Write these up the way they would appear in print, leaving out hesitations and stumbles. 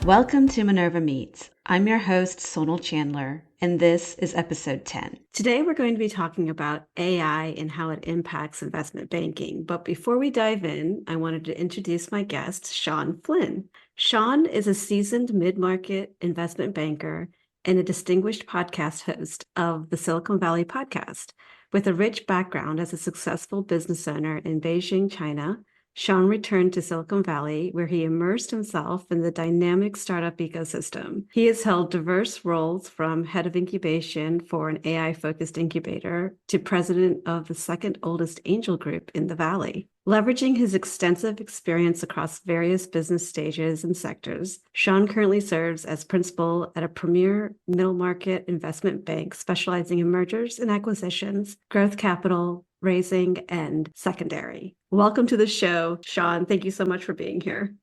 Welcome to Minerva Meets. I'm your host, Sonal Chandler, and this is episode 10. Today, we're going to be talking about AI and how it impacts investment banking. But before we dive in, I wanted to introduce my guest, Shawn Flynn. Shawn is a seasoned mid-market investment banker and a distinguished podcast host of the Silicon Valley podcast. With a rich background as a successful business owner in Beijing, China, Shawn returned to Silicon Valley, where he immersed himself in the dynamic startup ecosystem. He has held diverse roles from head of incubation for an AI-focused incubator to president of the second oldest angel group in the Valley. Leveraging his extensive experience across various business stages and sectors, Shawn currently serves as principal at a premier middle-market investment bank specializing in mergers and acquisitions, growth capital, raising, and secondary. Welcome to the show, Shawn. Thank you so much for being here.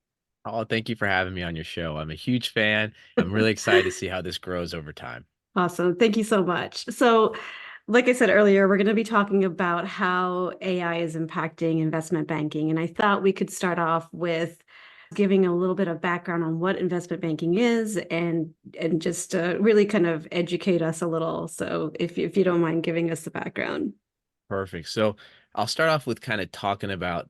Oh, thank you for having me on your show. I'm a huge fan. I'm really excited to see how this grows over time. Awesome. Thank you so much. So, like I said earlier, we're going to be talking about how AI is impacting investment banking. And I thought we could start off with giving a little bit of background on what investment banking is and just really kind of educate us a little. So if you don't mind giving us the background. Perfect. So I'll start off with kind of talking about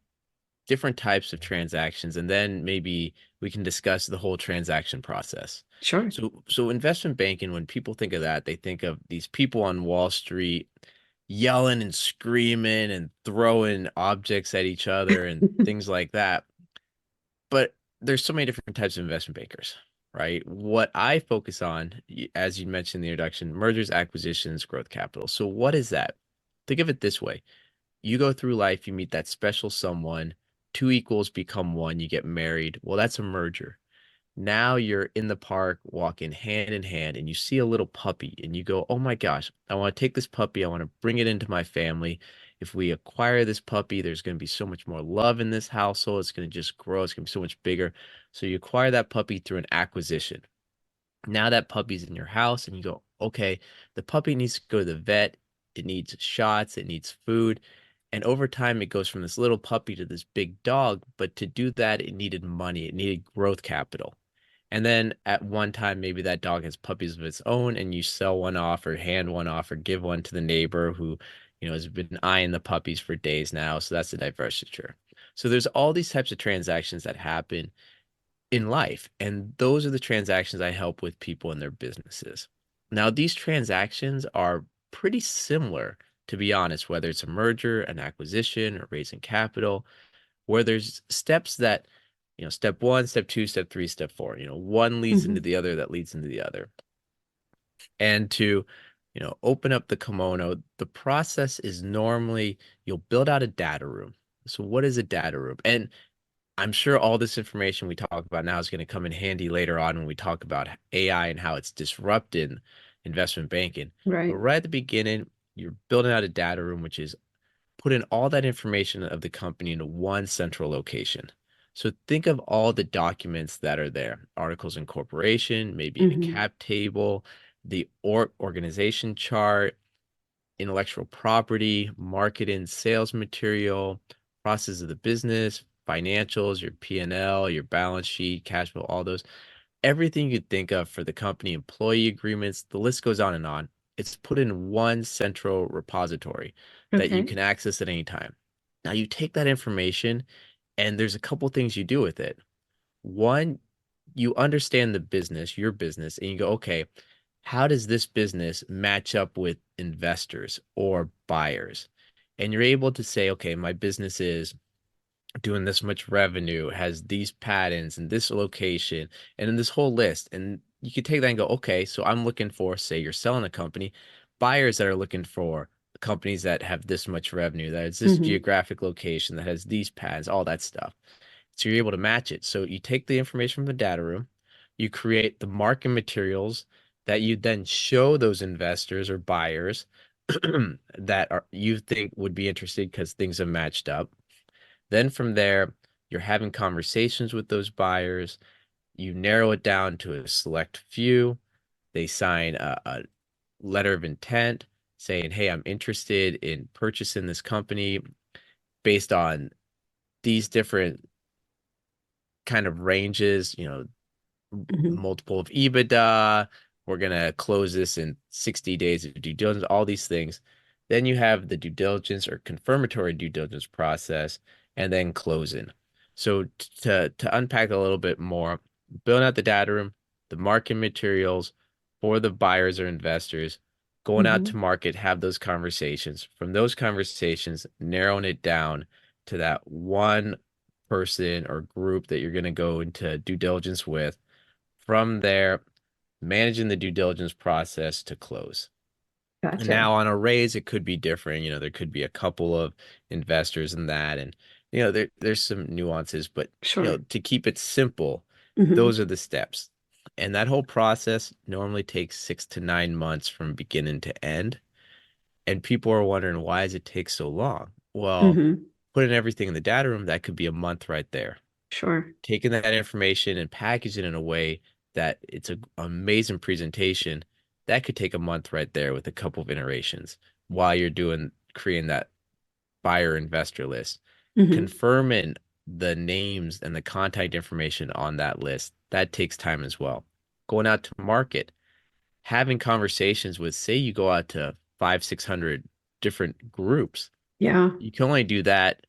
different types of transactions, and then maybe we can discuss the whole transaction process. Sure. So investment banking, when people think of that, they think of these people on Wall Street yelling and screaming and throwing objects at each other and things like that. But there's so many different types of investment bankers, right? What I focus on, as you mentioned in the introduction, mergers, acquisitions, growth capital. So what is that? Think of it this way. You go through life, you meet that special someone, two equals become one, you get married. Well, that's a merger. Now you're in the park walking hand in hand and you see a little puppy and you go, oh my gosh, I want to take this puppy. I want to bring it into my family. If we acquire this puppy, there's going to be so much more love in this household. It's going to just grow. It's going to be so much bigger. So you acquire that puppy through an acquisition. Now that puppy's in your house and you go, okay, the puppy needs to go to the vet. It needs shots. It needs food. And over time, it goes from this little puppy to this big dog. But to do that, it needed money. It needed growth capital. And then at one time, maybe that dog has puppies of its own, and you sell one off or hand one off or give one to the neighbor who, has been eyeing the puppies for days now. So that's a divestiture. So there's all these types of transactions that happen in life. And those are the transactions I help with people in their businesses. Now, these transactions are pretty similar, to be honest, whether it's a merger, an acquisition, or raising capital, where there's steps that, step one, step two, step three, step four, one leads into the other that leads into the other. And to, open up the kimono, the process is normally you'll build out a data room. So what is a data room? And I'm sure all this information we talk about now is going to come in handy later on when we talk about AI and how it's disrupting investment banking. Right. But right at the beginning, you're building out a data room, which is putting all that information of the company into one central location. So think of all the documents that are there, articles of incorporation, maybe a cap table, the organization chart, intellectual property, marketing, sales material, process of the business, financials, your P&L, your balance sheet, cash flow, all those. Everything you could think of for the company, employee agreements, the list goes on and on. It's put in one central repository that you Okay. can access at any time. Now you take that information and there's a couple things you do with it. One, you understand the business, your business, and you go, okay, how does this business match up with investors or buyers? And you're able to say, okay, my business is doing this much revenue, has these patents and this location, and then this whole list. And you can take that and go, okay, so I'm looking for, say you're selling a company, buyers that are looking for companies that have this much revenue, that has this geographic location, that has these patents, all that stuff. So you're able to match it. So you take the information from the data room, you create the market materials that you then show those investors or buyers that are you think would be interested because things have matched up. Then from there, you're having conversations with those buyers. You narrow it down to a select few. They sign a letter of intent saying, hey, I'm interested in purchasing this company based on these different kind of ranges, Hmm. multiple of EBITDA. We're going to close this in 60 days of due diligence, all these things. Then you have the due diligence or confirmatory due diligence process, and then closing. So to unpack a little bit more, building out the data room, the market materials for the buyers or investors, going out to Hmm. market, have those conversations. From those conversations, narrowing it down to that one person or group that you're going to go into due diligence with. From there, managing the due diligence process to close. And Gotcha. now on a raise, it could be different. There could be a couple of investors in that, and there's some nuances, but Sure. to keep it simple, Hmm. those are the steps. And that whole process normally takes 6 to 9 months from beginning to end. And people are wondering, why does it take so long? Well, Hmm. putting everything in the data room, that could be a month right there. Sure. Taking that information and packaging it in a way that it's an amazing presentation, that could take a month right there with a couple of iterations while you're doing creating that buyer investor list. Hmm. Confirming the names and the contact information on that list, that takes time as well. Going out to market, having conversations with, say you go out to 500, 600 different groups, Yeah. you can only do that.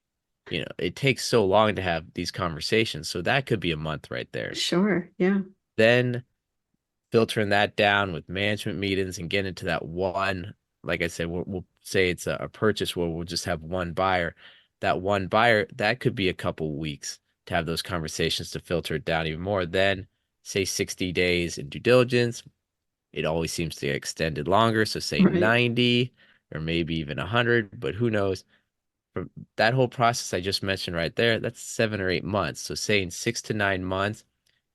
It takes so long to have these conversations. So that could be a month right there. Sure. Yeah. Then filtering that down with management meetings and getting into that one, like I said, we'll say it's a purchase where we'll just have one buyer. That one buyer, that could be a couple weeks to have those conversations to filter it down even more. Then say 60 days in due diligence. It always seems to get extended longer. So say Right. 90 or maybe even 100, but who knows? From that whole process I just mentioned right there, that's 7 or 8 months. So saying 6 to 9 months,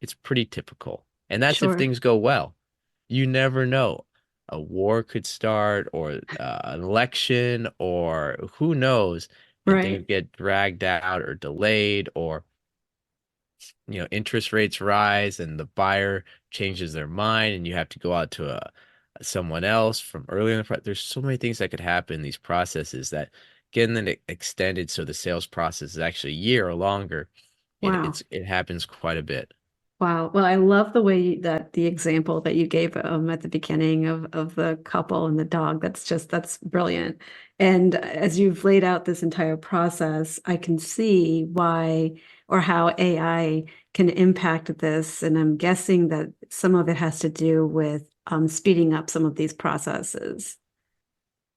it's pretty typical. And that's if Sure. things go well. You never know. A war could start or an election or who knows, and things Right. get dragged out or delayed or interest rates rise and the buyer changes their mind and you have to go out to someone else from earlier in the there's so many things that could happen in these processes that getting it extended so the sales process is actually a year or longer. Wow. It happens quite a bit. Wow. Well, I love the way that the example that you gave at the beginning of the couple and the dog. That's brilliant. And as you've laid out this entire process, I can see why or how AI can impact this. And I'm guessing that some of it has to do with speeding up some of these processes.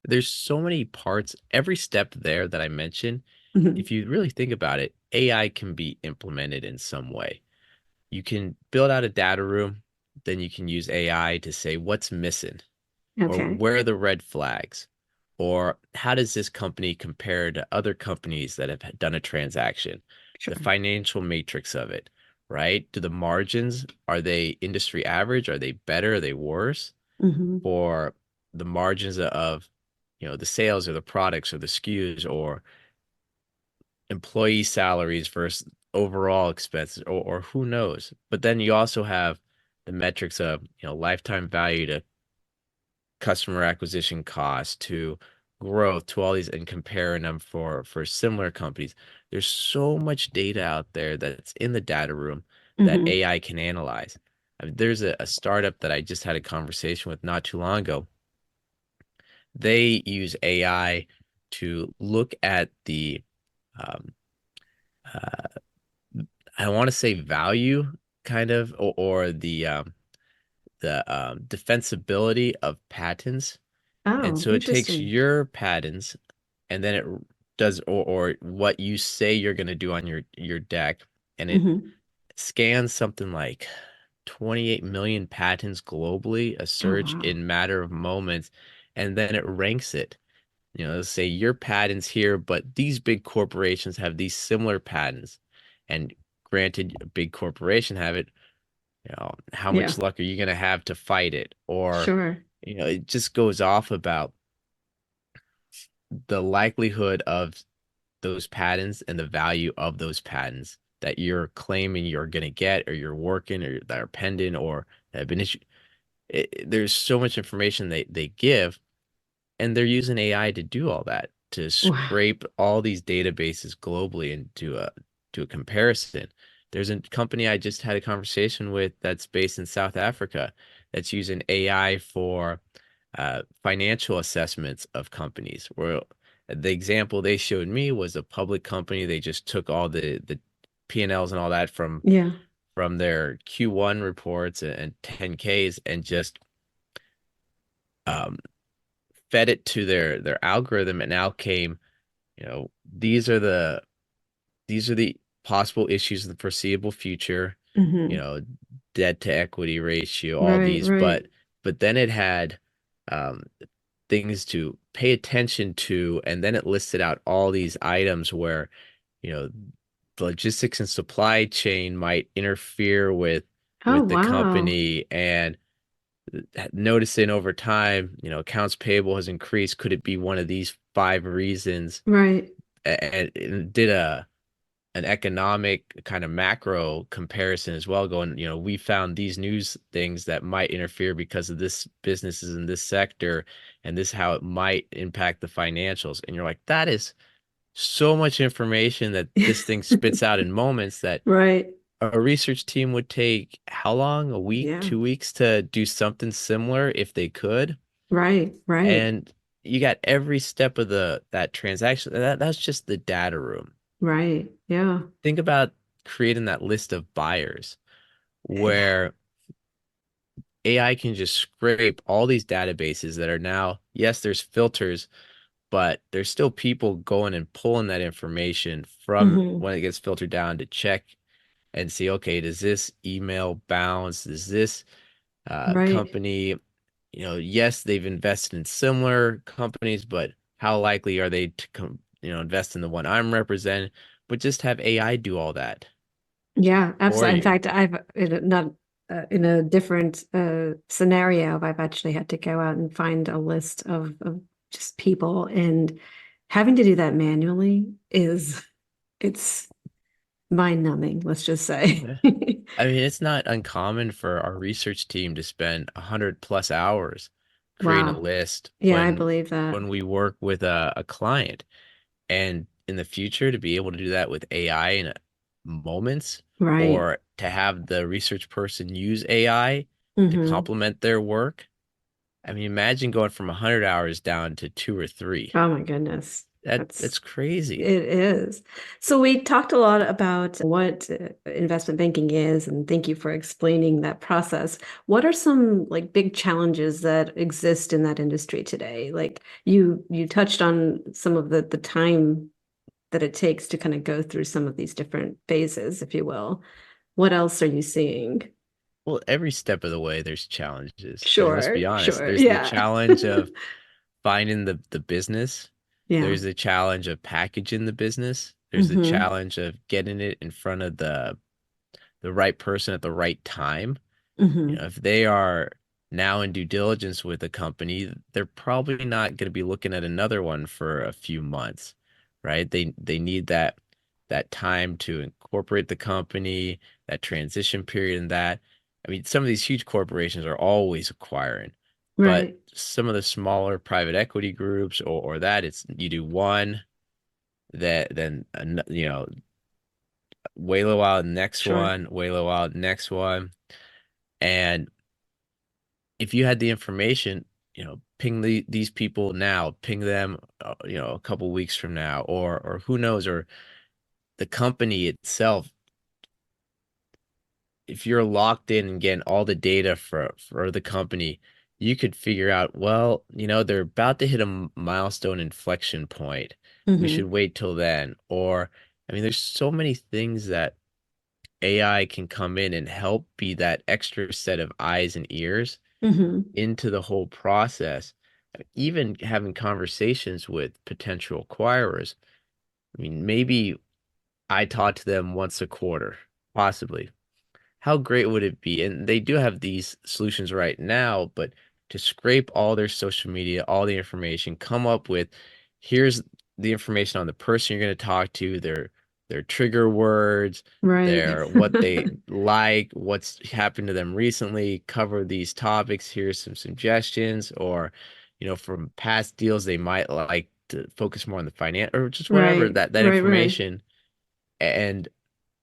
There's so many parts, every step there that I mentioned, Mhm. if you really think about it, AI can be implemented in some way. You can build out a data room, then you can use AI to say what's missing or Okay. where are the red flags or how does this company compare to other companies that have done a transaction, the Sure. financial matrix of it, right? Do the margins, are they industry average, are they better, are they worse? Hmm. For the margins of the sales or the products or the SKUs or employee salaries versus overall expenses or who knows. But then you also have the metrics of lifetime value to customer acquisition cost to growth to all these and comparing them for similar companies. There's so much data out there that's in the data room that Hmm. AI can analyze. I mean, there's a startup that I just had a conversation with not too long ago. They use AI to look at the um, uh, I want to say value kind of or the defensibility of patents. And Oh, so it takes interesting. your patents and then it does or what you say you're going to do on your deck and it Hmm. scans something like 28 million patents globally, a Oh, search wow. in matter of moments, and then it ranks it. Let's say your patents here, but these big corporations have these similar patents. And granted, a big corporation have it, how Yeah. much luck are you going to have to fight it? Or, Sure. it just goes off about the likelihood of those patents and the value of those patents that you're claiming you're going to get or you're working or that are pending or that have been issued. There's so much information they give, and they're using AI to do all that, to Wow. scrape all these databases globally and do a comparison. There's a company I just had a conversation with that's based in South Africa that's using AI for financial assessments of companies. Where the example they showed me was a public company. They just took all the P&Ls and all that Yeah. from their Q1 reports and 10Ks and just um, fed it to their algorithm. And now came, these are the possible issues in the foreseeable future, you Hmm. know, debt to equity ratio, all Right, these, right. but then it had um, things to pay attention to, and then it listed out all these items where, you know, the logistics and supply chain might interfere Oh, with the wow. company, and noticing over time, accounts payable has increased. Could it be one of these five reasons? Right. And did an economic kind of macro comparison as well, going, we found these news things that might interfere because of this businesses in this sector, and this how it might impact the financials. And you're like, that is so much information that this thing spits out in moments that Right. a research team would take how long? A week, Yeah. 2 weeks to do something similar if they could. Right, right, And you got every step of that transaction. That's just the data room. right. Yeah. Think about creating that list of buyers Yeah. where AI can just scrape all these databases that are now, yes, there's filters, but there's still people going and pulling that information from Hmm. when it gets filtered down to check and see, okay, does this email bounce? Does this Right. company, yes, they've invested in similar companies, but how likely are they to invest in the one I'm representing? But just have AI do all that Yeah, for absolutely. In you. fact, I've not in a different scenario, I've actually had to go out and find a list of just people, and having to do that manually is it's mind-numbing, let's just say. Yeah. I mean, it's not uncommon for our research team to spend 100+ hours creating a Wow. list Yeah, I believe that. when we work with a client. And in the future, to be able to do that with AI in moments, Right. or to have the research person use AI to Hmm. complement their work. I mean, imagine going from 100 hours down to two or three. Oh my goodness. That's That's crazy. It is. So we talked a lot about what investment banking is, and thank you for explaining that process. What are some like big challenges that exist in that industry today? Like you touched on some of the time that it takes to kind of go through some of these different phases, if you will. What else are you seeing? Well, every step of the way, there's challenges. Let's Sure, be honest. sure. There's the Yeah. challenge of finding the business. Yeah. There's the challenge of packaging the business. There's the Hmm. challenge of getting it in front of the right person at the right time. Hmm. If they are now in due diligence with a company, they're probably not going to be looking at another one for a few months, right? They need that time to incorporate the company, that transition period, and that. I mean, some of these huge corporations are always acquiring, but Right. some of the smaller private equity groups or that it's you do one, that then Waylo out next Sure. one, Waylo out next one, and if you had the information, ping these people now, ping them, a couple weeks from now, or who knows, or the company itself. If you're locked in and getting all the data for the company, you could figure out, well, they're about to hit a milestone inflection point. We should Hmm. wait till then. Or, I mean, there's so many things that AI can come in and help be that extra set of eyes and ears Hmm. into the whole process, even having conversations with potential acquirers. I mean, maybe I talk to them once a quarter, possibly. How great would it be? And they do have these solutions right now, but to scrape all their social media, all the information, come up with here's the information on the person you're going to talk to, their trigger words, Right. their what they like, what's happened to them recently, cover these topics, here's some suggestions, or from past deals they might like to focus more on the finance or just whatever Right, that right, right. information. And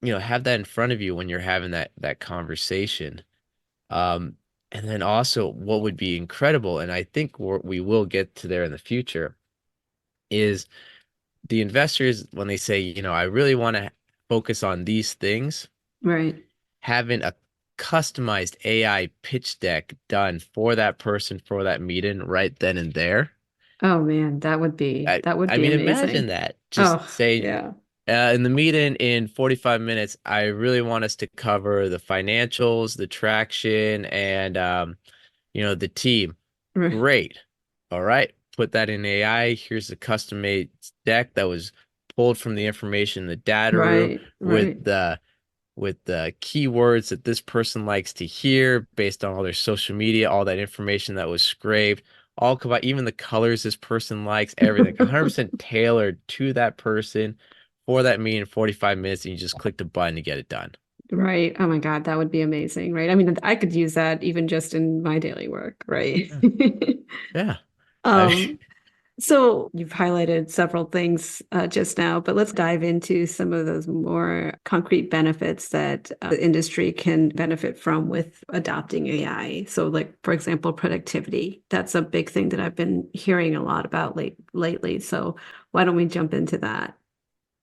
have that in front of you when you're having that conversation. Um, and then also what would be incredible, and I think we will get to there in the future, is the investors when they say, I really want to focus on these things, Right. having a customized AI pitch deck done for that person for that meeting right then and there. Oh man, that would be I that would I be mean, imagine amazing. that. Just Oh, say yeah. in the meeting in 45 minutes, I really want us to cover the financials, the traction, and the team. Right. Great. All right. Put that in AI. Here's the custom made deck that was pulled from the information in the data room Right. with Right. the keywords that this person likes to hear based on all their social media, all that information that was scraped, all combined, even the colors this person likes, everything 100% tailored to that person for that meeting in 45 minutes, and you just click the button to get it done. Right. Oh my God, that would be amazing, right? I mean, I could use that even just in my daily work, right? Yeah. Yeah. I mean, Um, so you've highlighted several things just now, but let's dive into some of those more concrete benefits that the industry can benefit from with adopting AI. So, like for example, productivity. That's a big thing that I've been hearing a lot about lately. So, why don't we jump into that?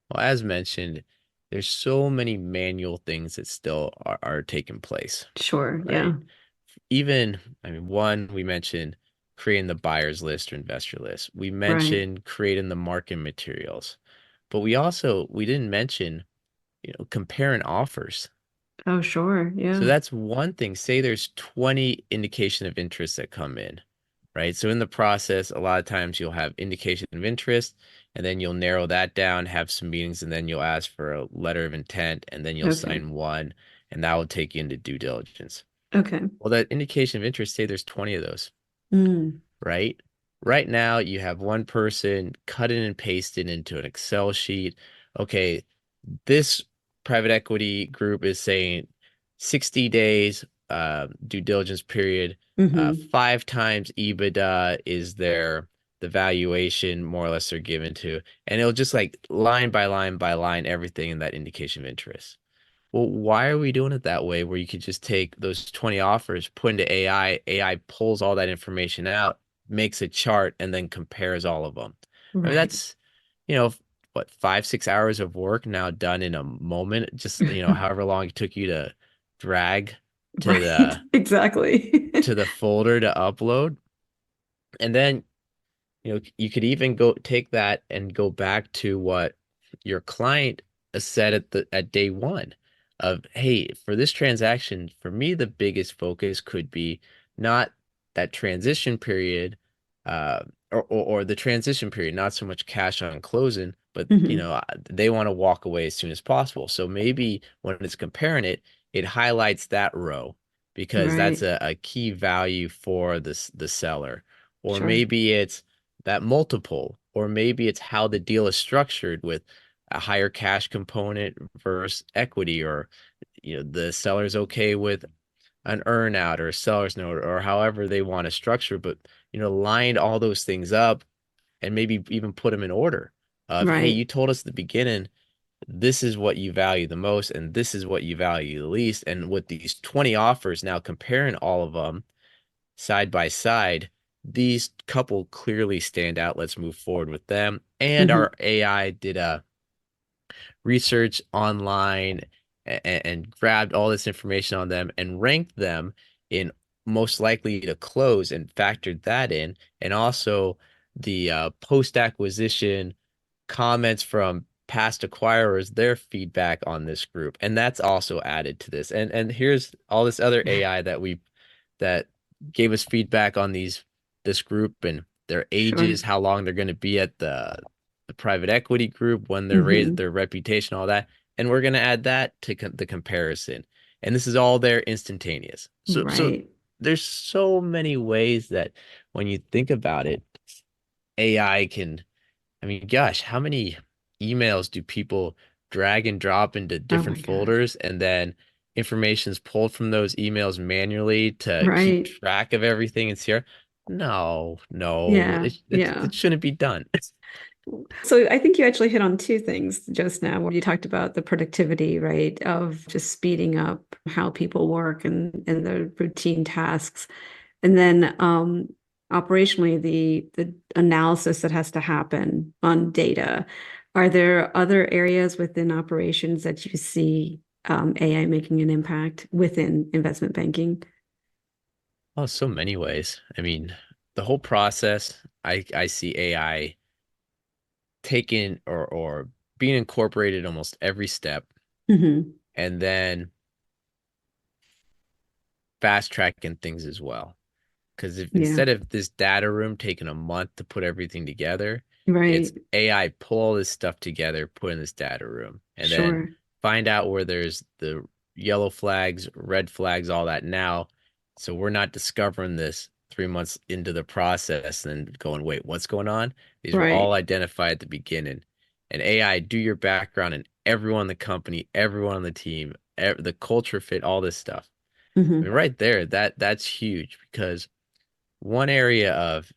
well, as mentioned, there's so many manual things that still are taking place, Sure. right? Yeah. Even, I mean, one, we mentioned creating the buyer's list or investor list. We Right. mentioned creating the market materials, but we didn't mention, comparing offers. Oh, sure. So Yeah. that's one thing. Say there's 20 indication of interest that come in, right? So in the process, a lot of times you'll have indication of interest, and then you'll narrow that down, have some meetings, and then you'll ask for a letter of intent, and then you'll Okay. sign one, and that will take you into due diligence. Okay. Well, that indication of interest, say there's 20 of those, Mm. right? Right now, you have one person cut it and paste it into an Excel sheet. Okay, this private equity group is saying 60 days due diligence period, Hmm. 5 times EBITDA is the valuation more or less they're given to, and it'll just like line by line by line everything in that indication of interest. Well, why are we doing it that way where you could just take those 20 offers, put into AI pulls all that information out, makes a chart, and then compares all of them? I mean, Right. that's, what, 5, 6 hours of work now done in a moment, just, however long it took you to drag to Right. the Exactly. to the folder to upload. And then you could even go take that and go back to what your client said at day one of, hey, for this transaction, for me, the biggest focus could be not that transition period, uh, or the transition period, not so much cash on closing, but Hmm. they want to walk away as soon as possible. So maybe when it's comparing it, it highlights that row because that's Right. a key value for the seller. Or Sure. maybe it's that multiple, or maybe it's how the deal is structured with a higher cash component versus equity, or the seller's okay with an earnout or a seller's note, or however they want to structure, but line all those things up and maybe even put them in order of, hey, Right. you told us at the beginning this is what you value the most and this is what you value the least, and with these 20 offers now comparing all of them side by side, these couple clearly stand out. Let's move forward with them. And Hmm. our AI did a research online and grabbed all this information on them and ranked them in most likely to close and factored that in. And also the post acquisition comments from past acquirers, their feedback on this group. And that's also added to this. And here's all this other AI that gave us feedback on this group and their Sure. ages, how long they're going to be at the private equity group, when they're raised, Hmm. their reputation, all that. And we're going to add that to the comparison. And this is all there instantaneous. So Right. there's so many ways that when you think about it, AI can, I mean, gosh, how many emails do people drag and drop into Oh different my God. folders, and then information is pulled from those emails manually to keep Right. track of everything in Sierra? No, no, Yeah. it Yeah. shouldn't be done. So I think you actually hit on two things just now where you talked about the productivity, right, of just speeding up how people work and the routine tasks. And then operationally, the analysis that has to happen on data. Are there other areas within operations that you see AI making an impact within investment banking? Oh, so many ways. I mean, the whole process, I see AI taken or being incorporated almost every step, Hmm. and then fast tracking things as well. Because if Yeah, instead of this data room taking a month to put everything together, it's right. AI pull all this stuff together, put in this data room, and then Sure. find out where there's the yellow flags, red flags, all that now. So we're not discovering this 3 months into the process and going, wait, what's going on? These were all Right. identified at the beginning. And AI, do your background and everyone in the company, everyone on the team, the culture fit, all this stuff. I mean, Hmm. right there, that's huge because one area of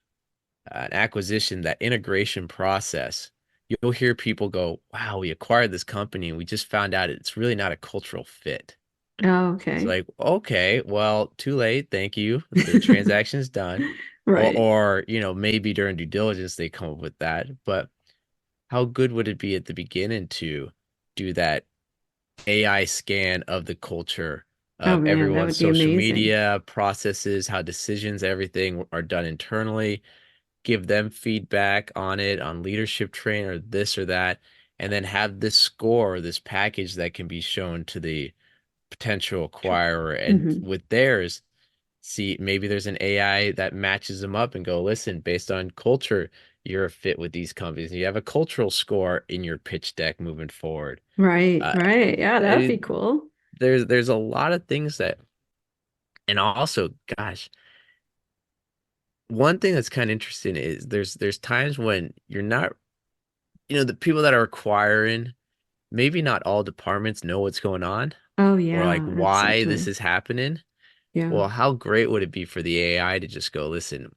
an acquisition, that integration process, you'll hear people go, wow, we acquired this company and we just found out it's really not a cultural fit. Oh, It's okay. like, okay, well, too late. Thank you. The transaction's done. Right. Maybe during due diligence they come up with that. But how good would it be at the beginning to do that AI scan of the culture Oh of man, that everyone's would be social amazing. media processes, how decisions, everything are done internally, give them feedback on it, on leadership train or this or that, and then have this score, this package that can be shown to the potential acquirer. And Hmm. with theirs, see, maybe there's an AI that matches them up and go, listen, based on culture, you're a fit with these companies. You have a cultural score in your pitch deck moving forward. Right, Uh, right. Yeah, that'd be it, cool. there's a lot of things that, and also, gosh, one thing that's kind of interesting is there's times when you're not, the people that are acquiring, maybe not all departments know what's going on Oh or like yeah, that's so why this true. is happening. Yeah. Well, how great would it be for the AI to just go, listen,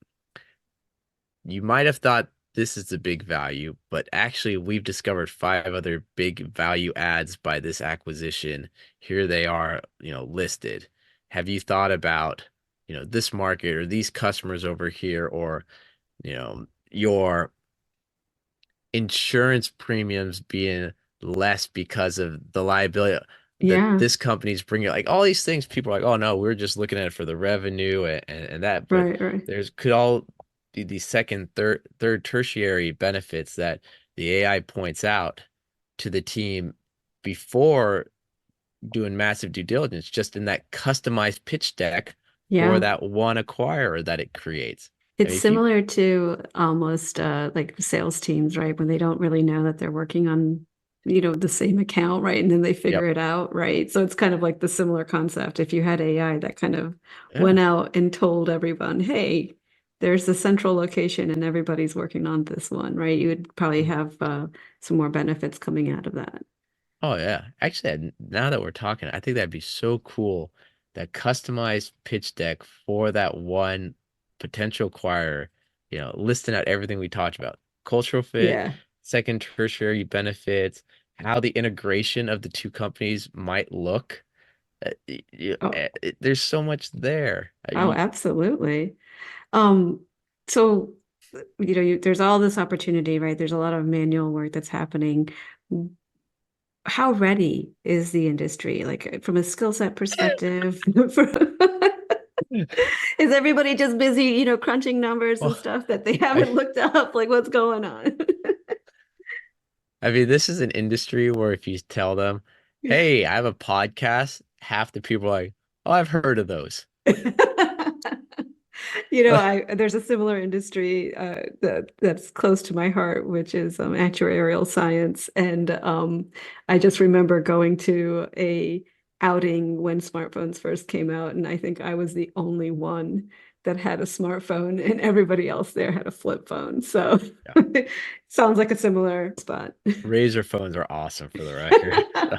you might have thought this is the big value, but actually we've discovered five other big value adds by this acquisition. Here they are, listed. Have you thought about, this market or these customers over here, or, your insurance premiums being less because of the liability that Yeah. this company's bringing, like all these things. People are like, oh no, we're just looking at it for the revenue and that, but Right, right. there's could all be these second, third tertiary benefits that the AI points out to the team before doing massive due diligence, just in that customized pitch deck for Yeah. that one acquirer that it creates. I It's mean, if you, similar to almost like sales teams, right? When they don't really know that they're working on, the same account, right? And then they figure yep, it out, right? So it's kind of like the similar concept. If you had AI that kind of went yeah. out and told everyone, hey, there's a central location and everybody's working on this one, right? You would probably have some more benefits coming out of that. Oh yeah. Actually, now that we're talking, I think that'd be so cool. That customized pitch deck for that one potential acquirer, listing out everything we talked about. Cultural fit, Yeah. second tertiary benefits, how the integration of the two companies might look. Oh, There's so much there. oh, absolutely. Um, so there's all this opportunity, right? There's a lot of manual work that's happening. How ready is the industry, like from a skill set perspective? Is everybody just busy, crunching numbers and Well, stuff that they I haven't looked up? Like, what's going on? I mean, this is an industry where if you tell them, "Hey, I have a podcast," half the people are like, "Oh, I've heard of those." There's a similar industry that's close to my heart, which is actuarial science. And I just remember going to a outing when smartphones first came out, and I think I was the only one that had a smartphone, and everybody else there had a flip phone. So Yeah. sounds like a similar spot. Razor phones are awesome for the record. So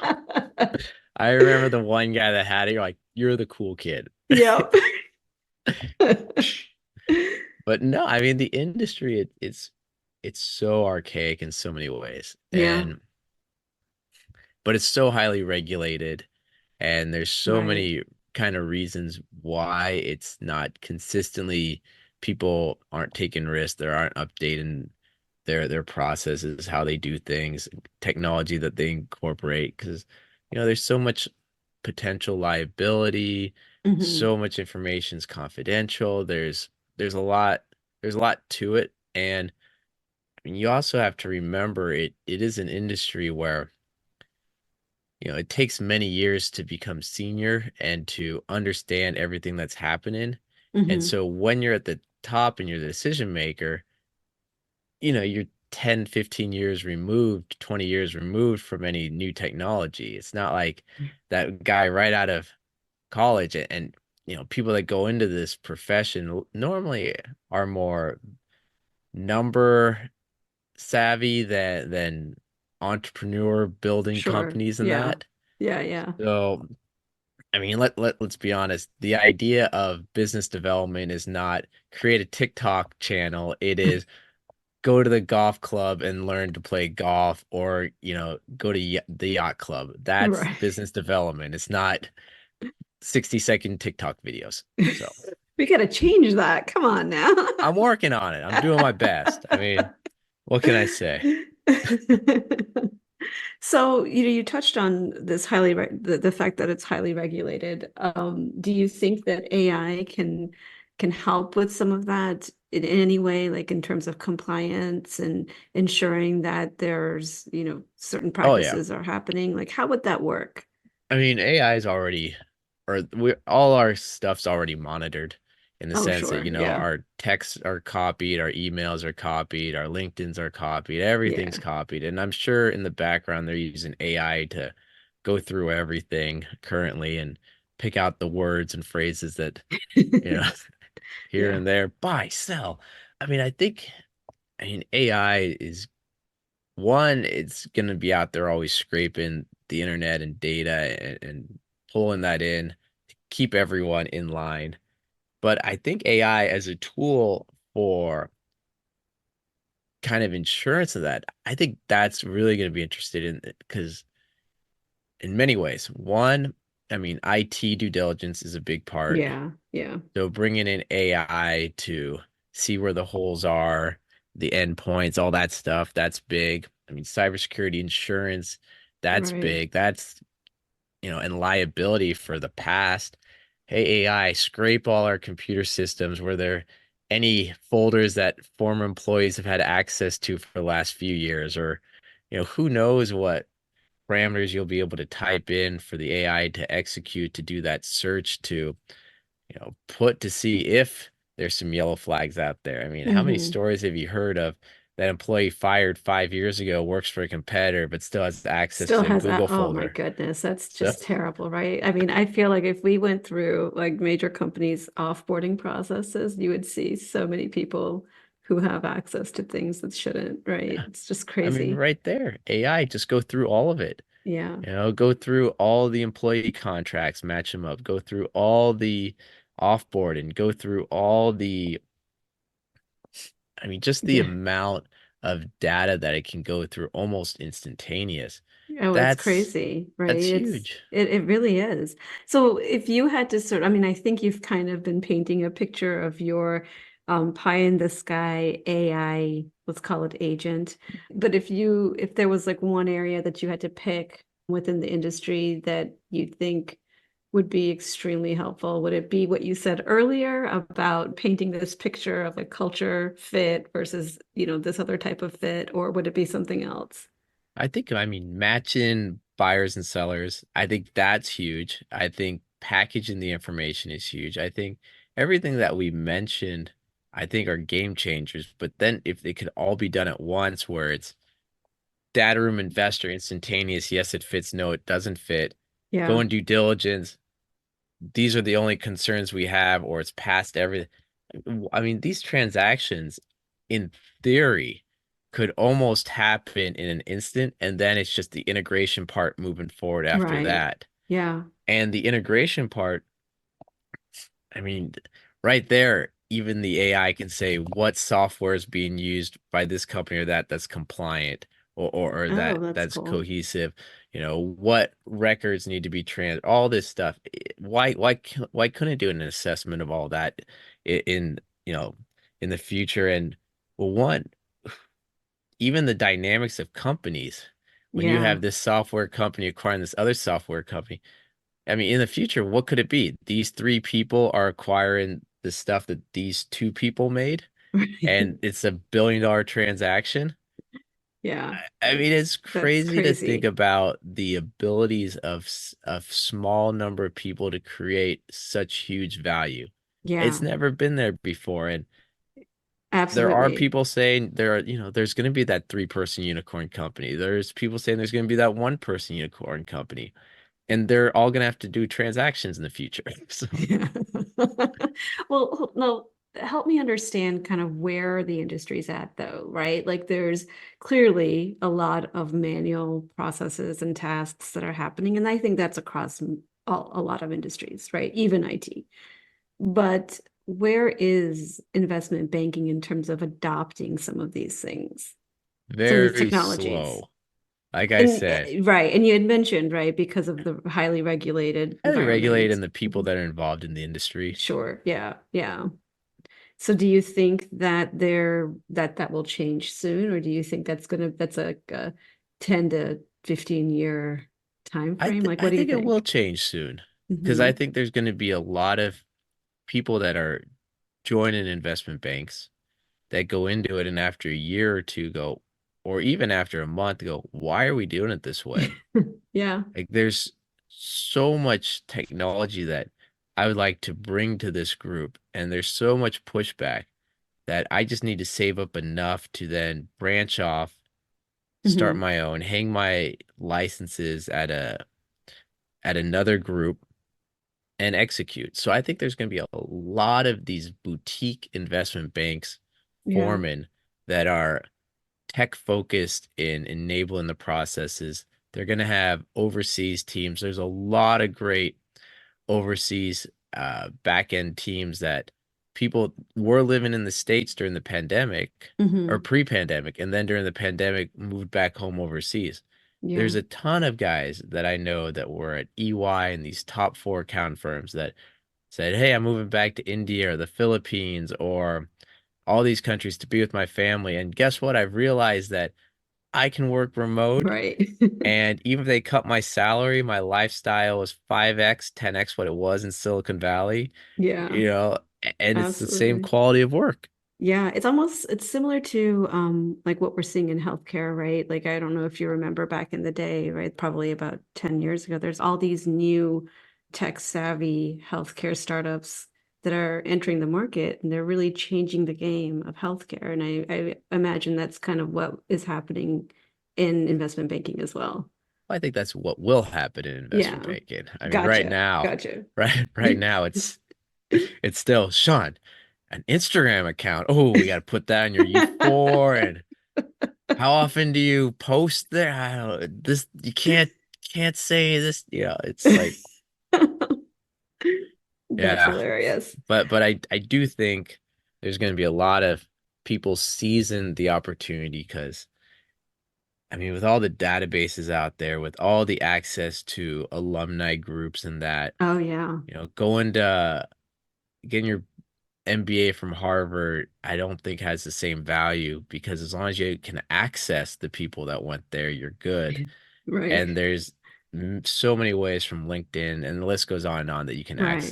I remember the one guy that had it, you're like, you're the cool kid. Yep. But no, I mean the industry, it's it's so archaic in so many ways. Yeah. But it's so highly regulated, and there's so Right. many kind of reasons why it's not consistently, people aren't taking risks, they aren't updating their processes, how they do things, technology that they incorporate, because there's so much potential liability, Hmm. so much information is confidential. There's a lot there's a lot to it. And I mean, you also have to remember it is an industry where it takes many years to become senior and to understand everything that's happening. And Hmm. so when you're at the top and you're the decision maker, you're 10, 15 years removed, 20 years removed from any new technology. It's not like that guy right out of college. And people that go into this profession normally are more number savvy than entrepreneur building Sure. companies and Yeah. that. Yeah. Yeah. So I mean, let's be honest. The idea of business development is not create a TikTok channel. It is go to the golf club and learn to play golf, or go to the yacht club. That's Right. business development. It's not 60-second TikTok videos. So We got to change that. Come on now. I'm working on it. I'm doing my best. I mean, what can I say? So, you touched on this the fact that it's highly regulated. Do you think that AI can help with some of that in any way, like in terms of compliance and ensuring that there's, certain Oh yeah. practices are happening? Like, how would that work? I mean, AI is already, or we all our stuff's already monitored in the Oh, sense that, sure. Yeah. our texts are copied, our emails are copied, our LinkedIn's are copied, everything's Yeah. copied. And I'm sure in the background they're using AI to go through everything currently and pick out the words and phrases that, you know, here Yeah. and there, buy, sell. I mean, I mean, AI is one, it's going to be out there always scraping the internet and data and pulling that in to keep everyone in line. But I think AI as a tool for kind of insurance of that, I think that's really going to be interested in, because in many ways, one, I mean, IT due diligence is a big part. Yeah. Yeah. So bringing in AI to see where the holes are, the endpoints, all that stuff, that's big. I mean, cybersecurity insurance, that's Right. big. That's, and liability for the past. Hey, AI, scrape all our computer systems. Were there any folders that former employees have had access to for the last few years? Or, who knows what parameters you'll be able to type in for the AI to execute to do that search to put to see if there's some yellow flags out there. I mean, how many Hmm. stories have you heard of that employee fired 5 years ago, works for a competitor, but still has access Still to a has that. Google Oh my folder? goodness, that's So, just terrible, right? I mean, I feel like if we went through like major companies' offboarding processes, you would see so many people who have access to things that shouldn't, right? yeah, It's just I mean, crazy. right there, AI, just go through all of it. Yeah. Go through all the employee contracts, match them up, go through all the offboard and go through all the, I mean, just the Yeah. amount of data that it can go through almost instantaneous. Oh, it's That's crazy, right? that's It's huge. it really is. So if you had to I mean, I think you've kind of been painting a picture of your pie in the sky AI, let's call it agent. But if there was like one area that you had to pick within the industry that you think would be extremely helpful, would it be what you said earlier about painting this picture of a culture fit versus, this other type of fit, or would it be something else? I mean, matching buyers and sellers, I think that's huge. I think packaging the information is huge. I think everything that we mentioned, I think are game changers. But then if they could all be done at once, where it's data room investor instantaneous, yes, it fits, no, it doesn't fit. Go Yeah. and due diligence. These are the only concerns we have, or it's past everything. I mean, these transactions, in theory, could almost happen in an instant, and then it's just the integration part moving forward after Right. that. Yeah. And the integration part, I mean, right there. even the AI can say what software is being used by this company or that's compliant or Oh, that that's that's cool. cohesive. What records need to be all this stuff. Why couldn't it do an assessment of all that in you know in the future? And well, one, even the dynamics of companies, when you Yeah. have this software company acquiring this other software company, I mean, in the future, what could it be? These three people are acquiring the stuff that these two people made, and it's a $1 billion transaction. Yeah. I mean, it's That's crazy to think crazy. about the abilities of small number of people to create such huge value. It's Yeah, never been there before, and there are absolutely. people saying there's going to be that three-person unicorn company. There's people saying there's going to be that one-person unicorn company, and they're all going to have to do transactions in the future. So Yeah. Well, no, help me understand kind of where the industry's at though, right? Like there's clearly a lot of manual processes and tasks that are happening, and I think that's across a lot of industries, right? Even IT. But where is investment banking in terms of adopting some of these things, some of these very technologies? slow. Like I And said, right, and you had mentioned, right, because of the highly regulated highly regulated environment. and the people Mhm. that are involved in the industry. Sure. Yeah. Yeah. So do you think that that will change soon, or do you think that's a 10 to 15 year time frame? Like, I what do you think it will think? change soon because I Hmm. think there's going to be a lot of people that are joining investment banks that go into it and after a year or two go, or even after a month go, why are we doing it this way? Yeah. Like there's so much technology that I would like to bring to this group, and there's so much pushback that I just need to save up enough to then branch off, start Hmm. my own, hang my licenses at another group and execute. So I think there's going to be a lot of these boutique investment banks Yeah. forming that are tech focused in enabling the processes. They're going to have overseas teams. There's a lot of great overseas back end teams that people were living in the States during the pandemic or Hmm. pre-pandemic, and then during the pandemic moved back home overseas. Yeah. There's a ton of guys that I know that were at EY and these top four accounting firms that said, "Hey, I'm moving back to India or the Philippines or all these countries to be with my family." And guess what? I've realized that I can work remote, Right. and even if they cut my salary, my lifestyle is 5x, 10x what it was in Silicon Valley, Yeah. you know, and it's the same Absolutely. quality of work. Yeah, it's similar to like what we're seeing in healthcare, right? Like I don't know if you remember back in the day, right? Probably about 10 years ago, there's all these new tech savvy healthcare startups that are entering the market and they're really changing the game of healthcare. And I imagine that's kind of what is happening in investment banking as well. I think that's what will happen in investment Yeah. banking. I mean, right Gotcha. now, Gotcha. right now, it's still Shawn, an Instagram account. Oh, we got to put that on your E4. And how often do you post there? I don't, this you can't say this. It's like, That's yeah. hilarious. But I do think there's going to be a lot of people seizing the opportunity because I mean, with all the databases out there, with all the access to alumni groups and that, Oh yeah. going to getting your MBA from Harvard, I don't think has the same value because as long as you can access the people that went there, you're good. Right. And there's so many ways from LinkedIn, and the list goes on and on that you can Right.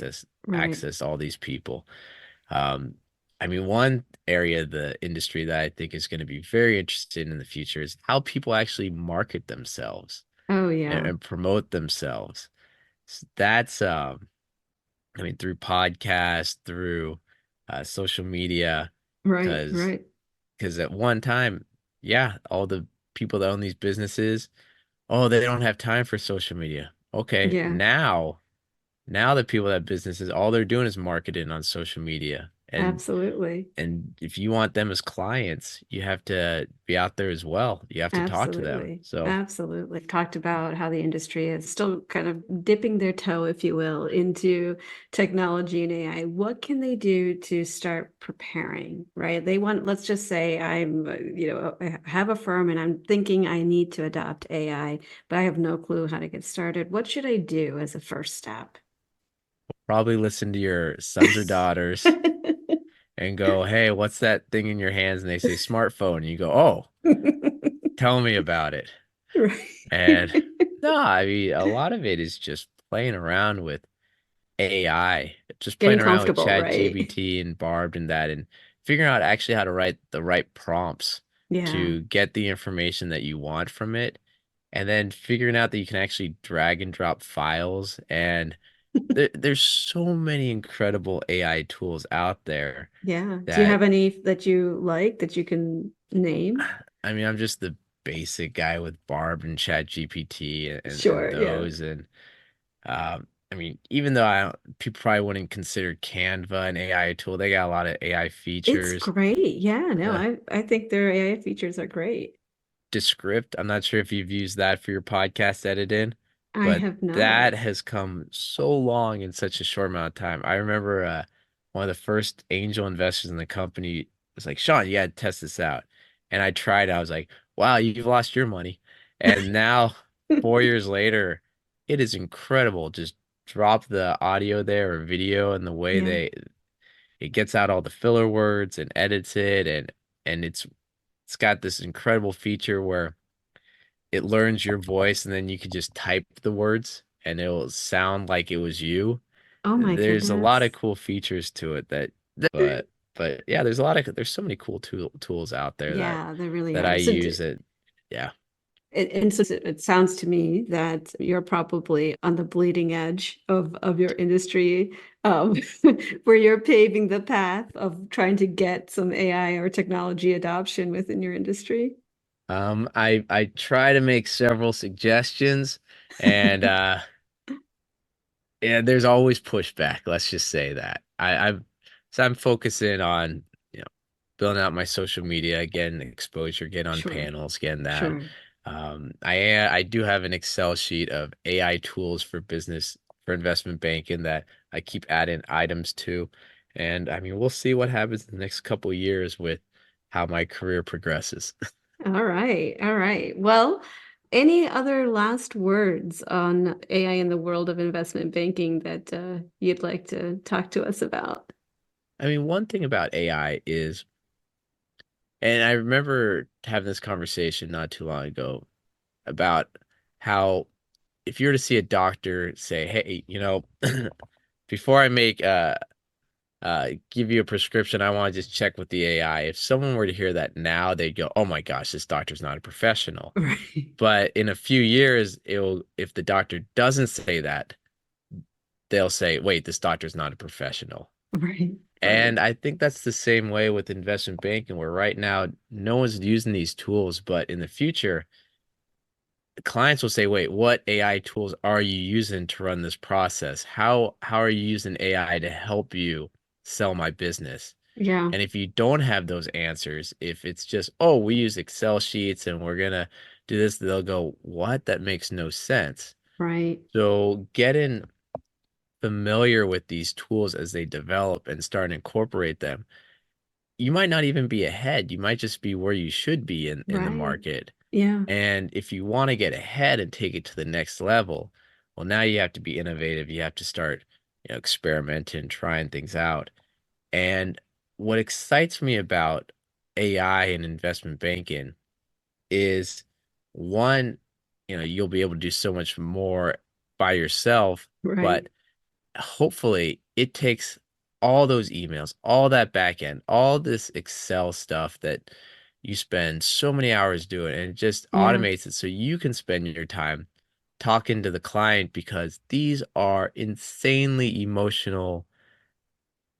Right. access all these people. Um, I mean, one area of the industry that I think is going to be very interested in the future is how people actually market themselves Oh yeah. and promote themselves. That's I mean, through podcasts, through social media, Right, because right. at one time, yeah, all the people that own these businesses, oh, they don't have time for social media. Okay, Yeah. now the people that have businesses, all they're doing is marketing on social media, And Absolutely. and if you want them as clients, you have to be out there as well. You have to talk to them. Absolutely. So Absolutely. Talked about how the industry is still kind of dipping their toe, if you will, into technology and AI. What can they do to start preparing, right? They want, let's just say I have a firm and I'm thinking I need to adopt AI, but I have no clue how to get started. What should I do as a first step? probably listen to your sons or daughters and go, "Hey, what's that thing in your hands?" And they say smartphone. And you go, "Oh, tell me about it." And Right. no, I mean, a lot of it is just playing around with AI, just Getting playing around with comfortable, Chat right? GBT and Barbed and that, and figuring out actually how to write the right prompts Yeah. to get the information that you want from it, and then figuring out that you can actually drag and drop files. And there's so many incredible AI tools out there Yeah. Do you that, have any that you like that you can name? I mean, I'm just the basic guy with Barbed and Chat GPT and Sure. Yeah. those. And I mean, even though people probably wouldn't consider Canva an AI tool, they got a lot of AI It's features. great. Yeah. No, Uh, I think their AI features are great. Descript, I'm not sure if you've used that for your podcast editing, I but have that not. has come so long in such a short amount of time. I remember one of the first angel investors in the company was like, "Shawn, you gotta test this out." And I tried. I was like, "Wow, you've lost your money." And now, 4 years later, it is incredible. Just drop the audio there or video, and the way Yeah. they it gets out all the filler words and edits it, and it's got this incredible feature where it learns your voice and then you could just type the words and it'll sound like it was you. Oh my There's a lot of goodness. cool features to it that There, but yeah, there's so many cool tools out there yeah, there really that I are. use it. Yeah. And so it sounds to me that you're probably on the bleeding edge of your industry, um, where you're paving the path of trying to get some AI or technology adoption within your industry. I try to make several suggestions and yeah, there's always pushback. Let's just say that. I'm focusing on, you know, building out my social media, getting exposure, getting on Sure, panels, getting that. sure. I do have an Excel sheet of AI tools for business for investment banking that I keep adding items to. And I mean, we'll see what happens in the next couple of years with how my career progresses. All right, all right. Well, any other last words on AI in the world of investment banking that you'd like to talk to us about? I mean, one thing about AI is, and I remember having this conversation not too long ago about how if you were to see a doctor say, "Hey, before I make give you a prescription, I want to just check with the AI." If someone were to hear that now, they'd go, "Oh my gosh, this doctor's not a professional." Right, But in a few years, it'll if the doctor doesn't say that, they'll say, "Wait, this doctor's not a professional." right, right. And I think that's the same way with investment banking, where right now no one's using these tools, but in the future, clients will say, "Wait, what AI tools are you using to run this process? How are you using AI to help you sell my business?" Yeah, And if you don't have those answers, if it's just, "Oh, we use Excel sheets and we're gonna do this," they'll go, "What? That makes no sense." right, So getting familiar with these tools as they develop and start to incorporate them, you might not even be ahead. You might just be where you should be in the right. market. Yeah. And if you want to get ahead and take it to the next level, well, now you have to be innovative. You have to start, experimenting, trying things out. And what excites me about AI and investment banking is one, you'll be able to do so much more by yourself, Right. but hopefully it takes all those emails, all that back end, all this Excel stuff that you spend so many hours doing, and it just Yeah. automates it so you can spend your time talking to the client because these are insanely emotional,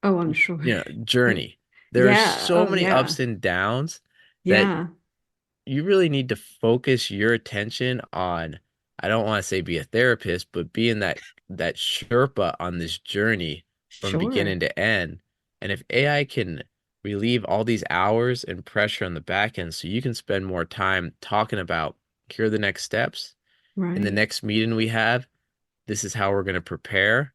Oh, I'm sure. journey. There are Yeah. so Oh, many yeah. ups and downs that Yeah. you really need to focus your attention on. I don't want to say be a therapist, but being that Sherpa on this journey from Sure. beginning to end. And if AI can relieve all these hours and pressure on the back end so you can spend more time talking about here are the next steps in the Right. next meeting we have, this is how we're going to prepare.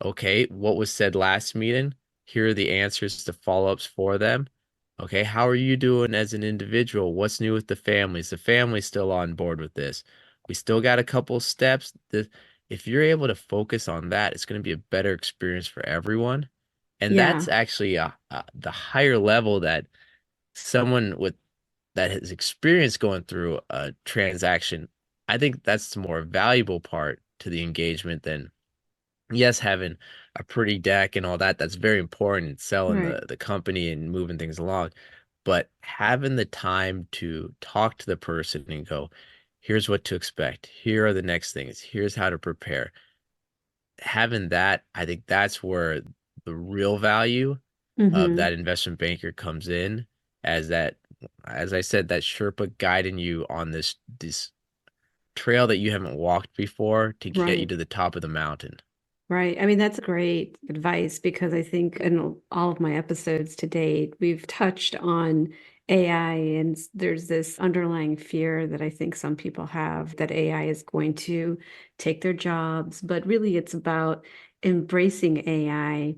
Okay, what was said last meeting? Here are the answers to follow-ups for them. Okay, how are you doing as an individual? What's new with the family? Is the family still on board with this? We still got a couple steps. If you're able to focus on that, it's going to be a better experience for everyone. And Yeah. that's actually the higher level that someone with that has experience going through a transaction. I think that's the more valuable part to the engagement than yes, having a pretty deck and all that, that's very important in selling Right. the company and moving things along. But having the time to talk to the person and go, here's what to expect. Here are the next things. Here's how to prepare. Having that, I think that's where the real value of Mm-hmm. that investment banker comes in as that, as I said, that Sherpa guiding you on this trail that you haven't walked before to get you Right. to the top of the mountain. Right. I mean, that's great advice because I think in all of my episodes to date, we've touched on AI, and there's this underlying fear that I think some people have that AI is going to take their jobs, but really it's about embracing AI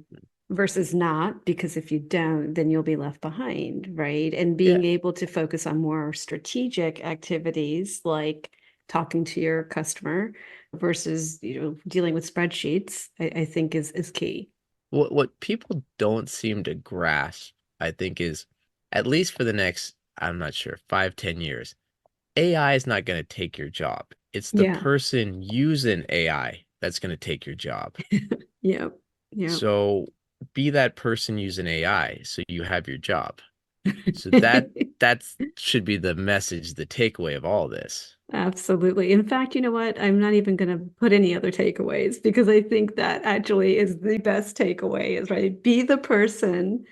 versus not, because if you don't, then you'll be left behind, right? And Yeah. being able to focus on more strategic activities like talking to your customer versus dealing with spreadsheets, I think is key. What people don't seem to grasp, I think, is at least for the next, I'm not sure, 5, 10 years, AI is not going to take your job. It's the Yeah. person using AI that's going to take your job. Yep. Yep. So be that person using AI so you have your job. So that should be the message, the takeaway of all this. Absolutely. In fact, you know what? I'm not even going to put any other takeaways because I think that actually is the best takeaway is right. Be the person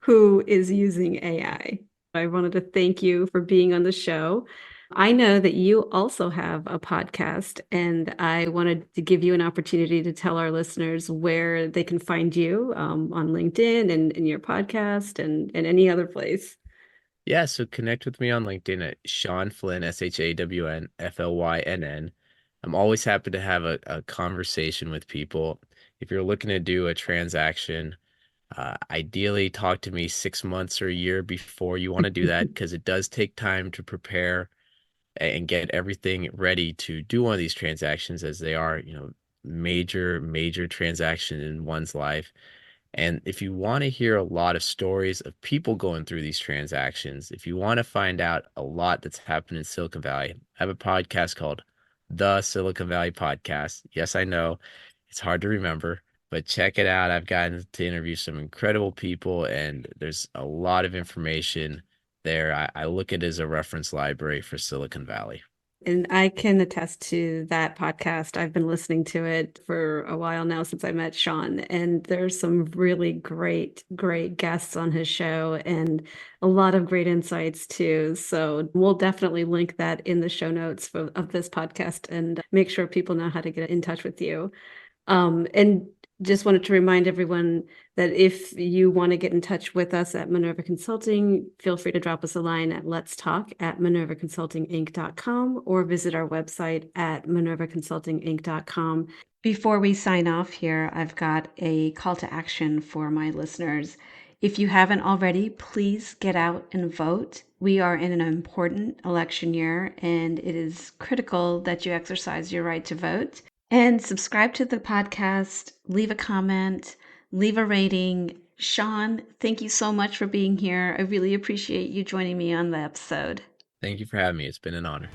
who is using AI. I wanted to thank you for being on the show. I know that you also have a podcast, and I wanted to give you an opportunity to tell our listeners where they can find you on LinkedIn and your podcast and any other place. Yeah, so connect with me on LinkedIn at Shawn Flynn, ShawnFlynn. I'm always happy to have a conversation with people. If you're looking to do a transaction, ideally talk to me 6 months or a year before you want to do that because it does take time to prepare and get everything ready to do one of these transactions as they are, major transaction in one's life. And if you want to hear a lot of stories of people going through these transactions, if you want to find out a lot that's happened in Silicon Valley, I have a podcast called The Silicon Valley Podcast. Yes, I know it's hard to remember, but check it out. I've gotten to interview some incredible people, and there's a lot of information there. I look at it as a reference library for Silicon Valley. And I can attest to that podcast. I've been listening to it for a while now since I met Shawn, and there's some really great guests on his show and a lot of great insights too. So we'll definitely link that in the show notes of this podcast and make sure people know how to get in touch with you. And just wanted to remind everyone that if you want to get in touch with us at Minerva Consulting, feel free to drop us a line at let's talk at minervaconsultinginc.com or visit our website at minervaconsultinginc.com. Before we sign off here, I've got a call to action for my listeners. If you haven't already, please get out and vote. We are in an important election year, and it is critical that you exercise your right to vote. And subscribe to the podcast, leave a comment, leave a rating. Shawn, thank you so much for being here. I really appreciate you joining me on the episode. Thank you for having me. It's been an honor.